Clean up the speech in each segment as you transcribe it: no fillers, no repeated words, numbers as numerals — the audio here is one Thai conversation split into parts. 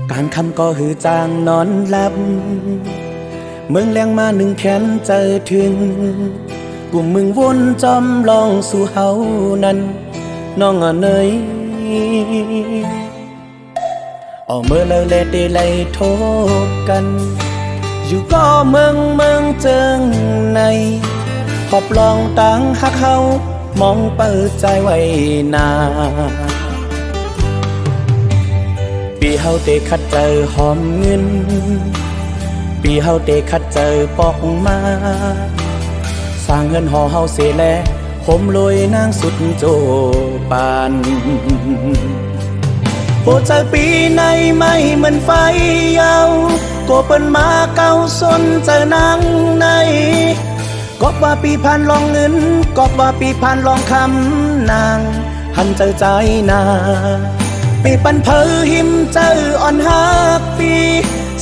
กลางคำก็หือจางนอนหลับเมืองแรงมาหนึ่งแขนเจอถึงกลุ่มมึงวนจอมลองสู่เฮานั้นน้องเนยเอาเมื่อแล้วแลเดลัยโทบกันอยู่ก็เมืองเจิงในขอบลองต่างหักเฮามองเปิดใจไว้นาปีเฮาเตะคัดเจอหอมเงินปีเฮาเตะคัดเจอปอกมาสร้างเงินห่อเฮาเสียแลผมลอยนางสุดโจปานโบเจอปีในไม่เหมือนไฟเยาก็เปิ้นมาเก่าสนเจอนางในก็ว่าปีผ่านลองเงินก็ว่าปีผ่านลองคำนางหันเจอใจนาปีปันเพอหิมเจออ่อนฮักปี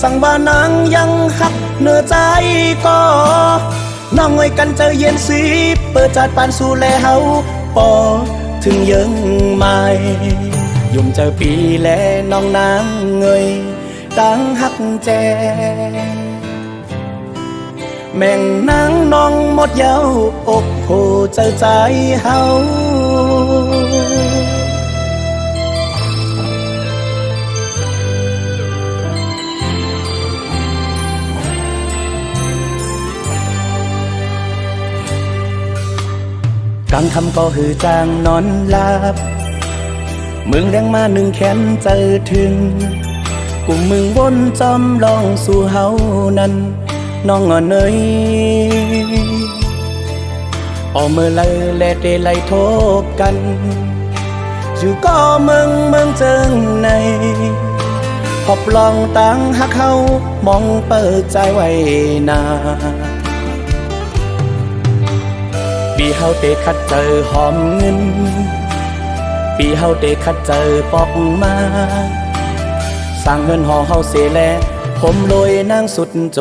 สั่งบ้านางยังหักเนื้อใจก็น้องไว้กันเจอเย็นสีเปิดจัดปานสู่แลเฮาปอถึงยังไม่ยุ่มเจอปีแลน้องนางเงยตั้งหักแจแม่งนางน้องหมดเย้าอกโหเจอใจเฮากลางคำก็หือจางนอนหลับเมืองแรงมาหนึ่งแขนเจอถึงกลุ่มมึงวนจอมลองสู่เฮานั้นน้องเนยออกเมื่อไรแลเดลัยโทบกันอยู่ก็เมืองเจิงในขอบลองต่างหักเฮามองเปิดใจไว้นาปีเฮาเตะคัดเจอหอมเงินปีเฮาเตะคัดเจอปอกมาสร้างเงินห่อเฮาเสียแลผมลอยนางสุดโจ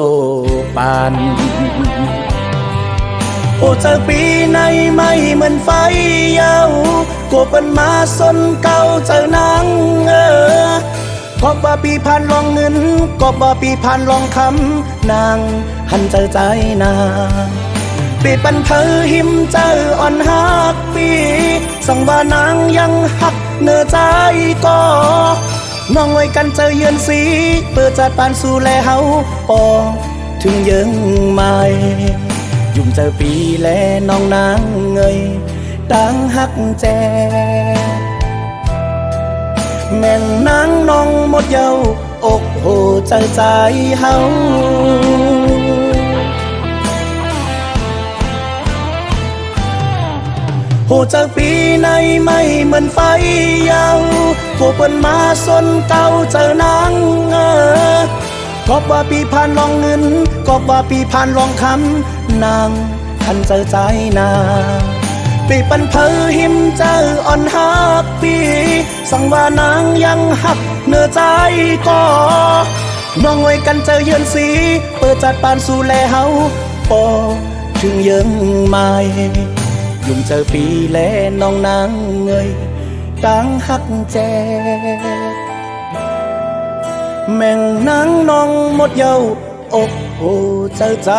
ปานโอ้เจอปีในไม่เหมือนไฟเยาก็เปิ้นมาสนเก่าเจอนางก็ว่าปีผ่านลองเงินก็ว่าปีผ่านลองคำนางหันเจอใจนาปีปันเพอหิมเจออ่อนฮักปีสั่งว่านางยังหักเนื้อใจก็น้องไว้กันเจอเยือนสีเปิดจัดปานสู่แลเฮาปอถึงยังไม่ยุ่มเจอปีแลน้องนางเงยตั้งหักแจแม่งนางน้องหมดเย้าอกโหใจใจเฮาโหเจอปีในไม่เหมือนไฟเยาก็เปิ้นมาสนเก่าเจอนางก็ว่าปีผ่านลองเงินก็ว่าปีผ่านลองคำนางทันเจอใจนาปีปันเพอหิมเจออ่อนฮักปีสั่งว่านางยังหักเนื้อใจก็น้องไว้กันเจอเยือนสีเปิดจัดปานสู่แลเฮาปอถึงยังไม่ยุ่มเจอปีแลน้องนางเงยตั้งหักแจแม่งนางน้องหมดเย้าอกโหเจอใจ